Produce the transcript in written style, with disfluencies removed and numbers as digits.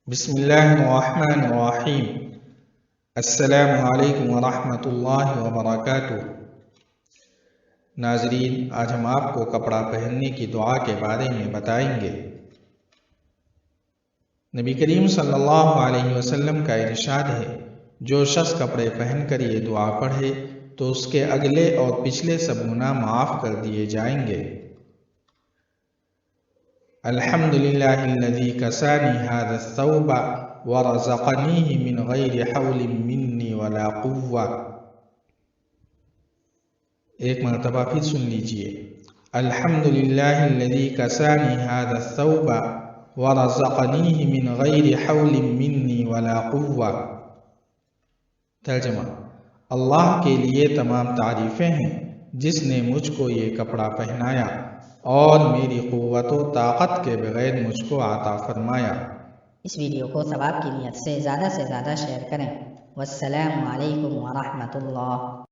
بسم اللہ الرحمن الرحیم۔ السلام علیکم ورحمۃ اللہ وبرکاتہ۔ ناظرین، آج ہم آپ کو کپڑا پہننے کی دعا کے بارے میں بتائیں گے۔ نبی کریم صلی اللہ علیہ وسلم کا ارشاد ہے، جو شخص کپڑے پہن کر یہ دعا پڑھے تو اس کے اگلے اور پچھلے سب گناہ معاف کر دیے جائیں گے۔ الحمدللہ الذی کسانی هذا الثوب ورزقنیہ من غیر حول منی ولا قوہ۔ ایک مرتبہ پھر سن لیجئے، الحمدللہ الذی کسانی هذا الثوب ورزقنیہ من غیر حول منی ولا قوہ۔ ترجمہ: اللہ کے لیے تمام تعریفیں ہیں جس نے مجھ کو یہ کپڑا پہنایا اور میری قوت و طاقت کے بغیر مجھ کو عطا فرمایا۔ اس ویڈیو کو ثواب کی نیت سے زیادہ شیئر کریں۔ والسلام علیکم ورحمۃ اللہ۔